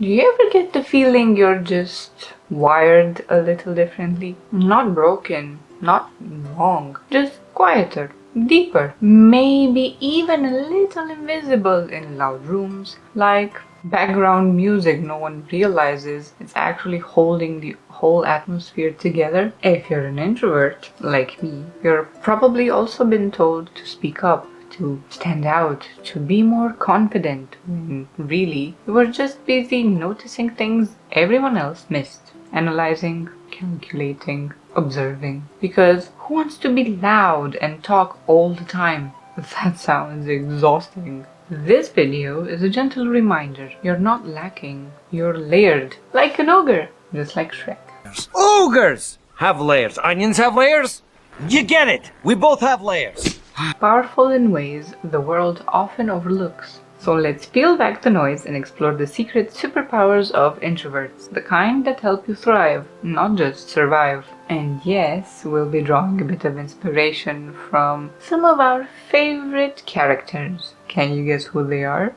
Do you ever get the feeling you're just wired a little differently? Not broken, not wrong, just quieter, deeper, maybe even a little invisible in loud rooms, like background music no one realizes it's actually holding the whole atmosphere together. If you're an introvert, like me, you're probably also been told to speak up, to stand out, to be more confident, when really you were just busy noticing things everyone else missed, analyzing, calculating, observing. Because who wants to be loud and talk all the time? That sounds exhausting. This video is a gentle reminder you're not lacking, you're layered, like an ogre, just like Shrek. Ogres have layers. Onions have layers. You get it. We both have layers. Powerful in ways the world often overlooks. So let's peel back the noise and explore the secret superpowers of introverts, the kind that help you thrive, not just survive. And yes, we'll be drawing a bit of inspiration from some of our favorite characters. Can you guess who they are?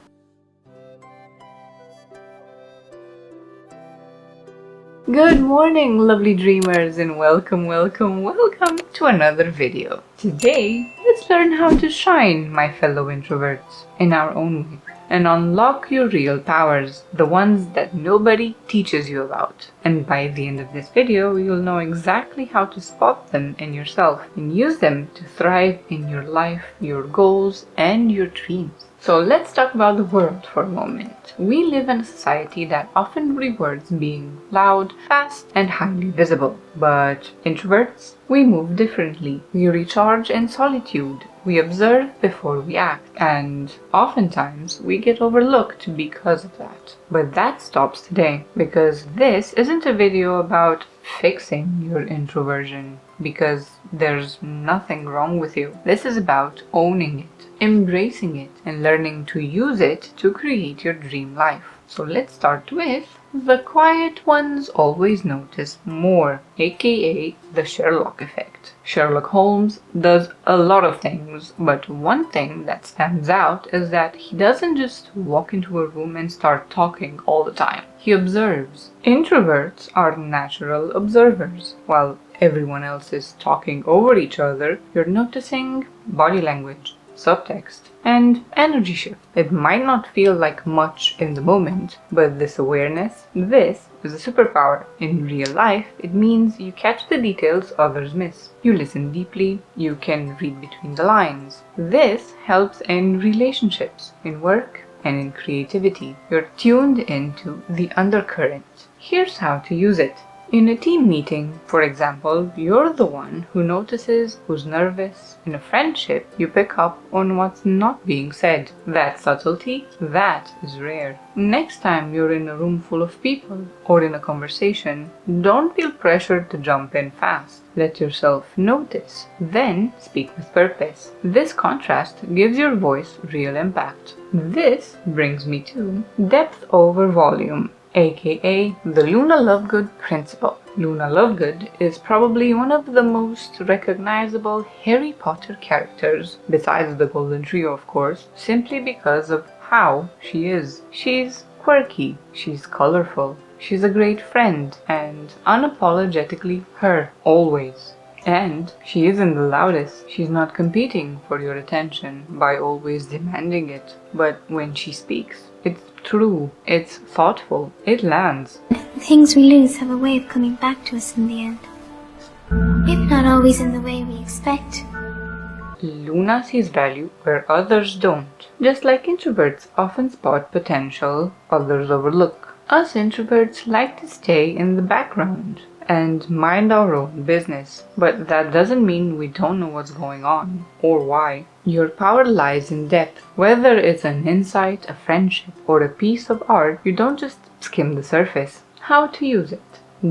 Good morning, lovely dreamers, and welcome to another video. Today, let's learn how to shine, my fellow introverts, in our own way, and unlock your real powers, the ones that nobody teaches you about. And by the end of this video, you'll know exactly how to spot them in yourself and use them to thrive in your life, your goals, and your dreams. So let's talk about the world for a moment. We live in a society that often rewards being loud, fast, and highly visible. But introverts, we move differently. We recharge in solitude. We observe before we act. And oftentimes, we get overlooked because of that. But that stops today, because this isn't a video about fixing your introversion, because there's nothing wrong with you. This is about owning it, embracing it, and learning to use it to create your dream life. So let's start with the quiet ones always notice more, aka the Sherlock Effect. Sherlock Holmes does a lot of things, but one thing that stands out is that he doesn't just walk into a room and start talking all the time. He observes. Introverts are natural observers. While everyone else is talking over each other, you're noticing body language, subtext, and energy shift. It might not feel like much in the moment, but this awareness, this is a superpower. In real life, it means you catch the details others miss. You listen deeply, you can read between the lines. This helps in relationships, in work, and in creativity. You're tuned into the undercurrent. Here's how to use it. In a team meeting, for example, you're the one who notices who's nervous. In a friendship, you pick up on what's not being said. That subtlety, that is rare. Next time you're in a room full of people or in a conversation, don't feel pressured to jump in fast. Let yourself notice, then speak with purpose. This contrast gives your voice real impact. This brings me to depth over volume, aka the Luna Lovegood Principle. Luna Lovegood is probably one of the most recognizable Harry Potter characters, besides the Golden Trio of course, simply because of how she is. She's quirky, she's colorful, she's a great friend, and unapologetically her, always. And she isn't the loudest. She's not competing for your attention by always demanding it. But when she speaks, it's true, it's thoughtful, it lands. The things we lose have a way of coming back to us in the end. If not always in the way we expect. Luna sees value where others don't. Just like introverts often spot potential others overlook. Us introverts like to stay in the background and mind our own business. But that doesn't mean we don't know what's going on or why. Your power lies in depth. Whether it's an insight, a friendship, or a piece of art, you don't just skim the surface. How to use it.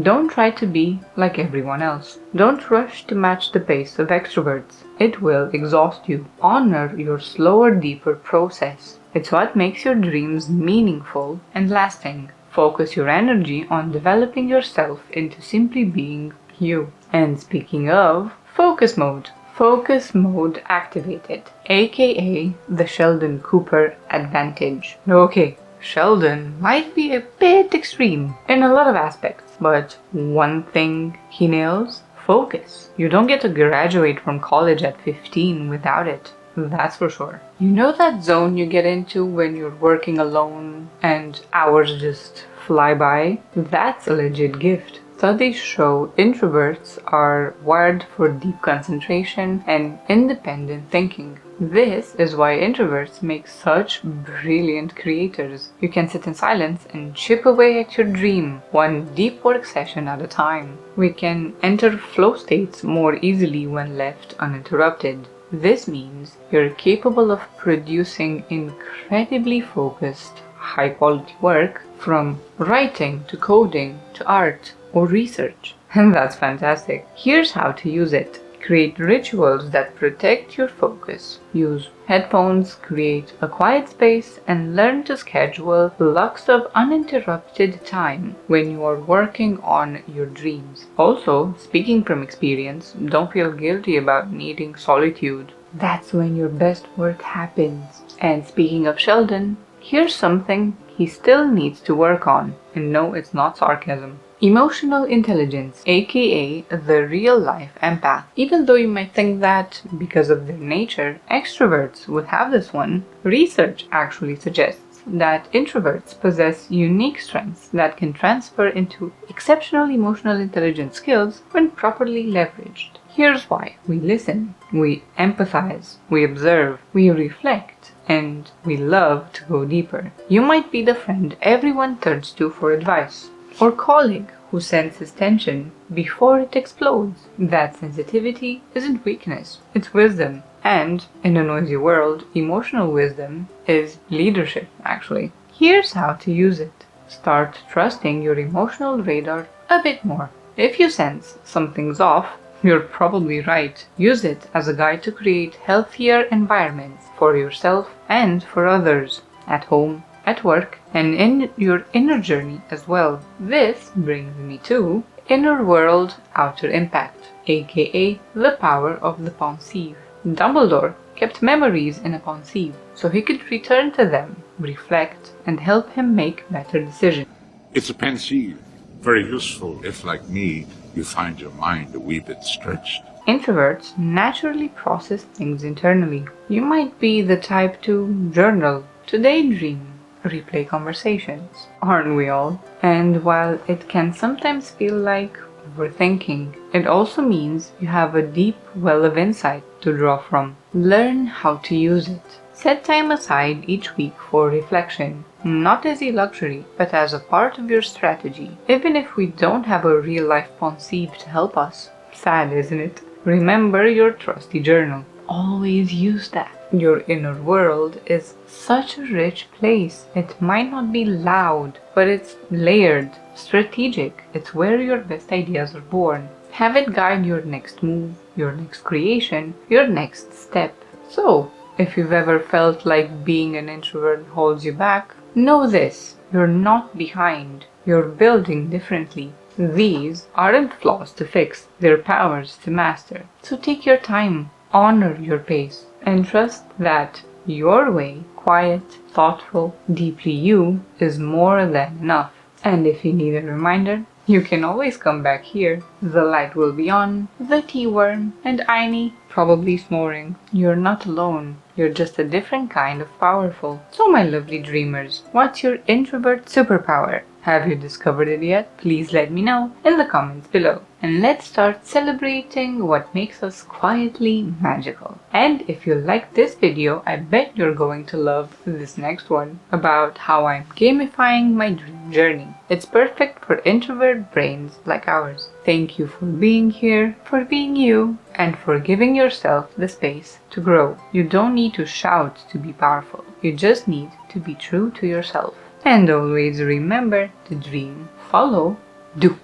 Don't try to be like everyone else. Don't rush to match the pace of extroverts. It will exhaust you. Honor your slower, deeper process. It's what makes your dreams meaningful and lasting. Focus your energy on developing yourself into simply being you. And speaking of, focus mode. Focus mode activated, aka the Sheldon Cooper Advantage. Okay, Sheldon might be a bit extreme in a lot of aspects, but one thing he nails: focus. You don't get to graduate from college at 15 without it. That's for sure. You know that zone you get into when you're working alone and hours just fly by? That's a legit gift. Studies show introverts are wired for deep concentration and independent thinking. This is why introverts make such brilliant creators. You can sit in silence and chip away at your dream, one deep work session at a time. We can enter flow states more easily when left uninterrupted. This means you're capable of producing incredibly focused, high-quality work, from writing to coding to art or research. And that's fantastic. Here's how to use it. Create rituals that protect your focus. Use headphones, create a quiet space, and learn to schedule blocks of uninterrupted time when you are working on your dreams. Also, speaking from experience, don't feel guilty about needing solitude. That's when your best work happens. And speaking of Sheldon, here's something he still needs to work on. And no, it's not sarcasm. Emotional intelligence, aka the real-life empath. Even though you might think that, because of their nature, extroverts would have this one, research actually suggests that introverts possess unique strengths that can transfer into exceptional emotional intelligence skills when properly leveraged. Here's why. We listen, we empathize, we observe, we reflect, and we love to go deeper. You might be the friend everyone turns to for advice, or colleague who senses tension before it explodes. That sensitivity isn't weakness, it's wisdom. And in a noisy world, emotional wisdom is leadership, actually. Here's how to use it. Start trusting your emotional radar a bit more. If you sense something's off, you're probably right. Use it as a guide to create healthier environments for yourself and for others, at home, at work, and in your inner journey as well. This brings me to Inner World, Outer Impact, aka the power of the Pensieve. Dumbledore kept memories in a Pensieve so he could return to them, reflect, and help him make better decisions. It's a Pensieve. Very useful if, like me, you find your mind a wee bit stretched. Introverts naturally process things internally. You might be the type to journal, to daydream, replay conversations. Aren't we all? And while it can sometimes feel like overthinking, it also means you have a deep well of insight to draw from. Learn how to use it. Set time aside each week for reflection, not as a luxury, but as a part of your strategy. Even if we don't have a real-life Pensieve to help us. Sad, isn't it? Remember your trusty journal. Always use that. Your inner world is such a rich place. It might not be loud, but it's layered, strategic. It's where your best ideas are born. Have it guide your next move, your next creation, your next step. So, if you've ever felt like being an introvert holds you back, know this: you're not behind. You're building differently. These aren't flaws to fix, they're powers to master. So take your time, honor your pace, and trust that your way, quiet, thoughtful, deeply you, is more than enough. And if you need a reminder, you can always come back here. The light will be on, the tea warm, and Aini probably snoring. You're not alone. You're just a different kind of powerful. So my lovely dreamers, what's your introvert superpower? Have you discovered it yet? Please let me know in the comments below. And let's start celebrating what makes us quietly magical. And if you like this video, I bet you're going to love this next one about how I'm gamifying my dream journey. It's perfect for introvert brains like ours. Thank you for being here, for being you, and for giving yourself the space to grow. You don't need to shout to be powerful. You just need to be true to yourself. And always remember to dream, follow, do.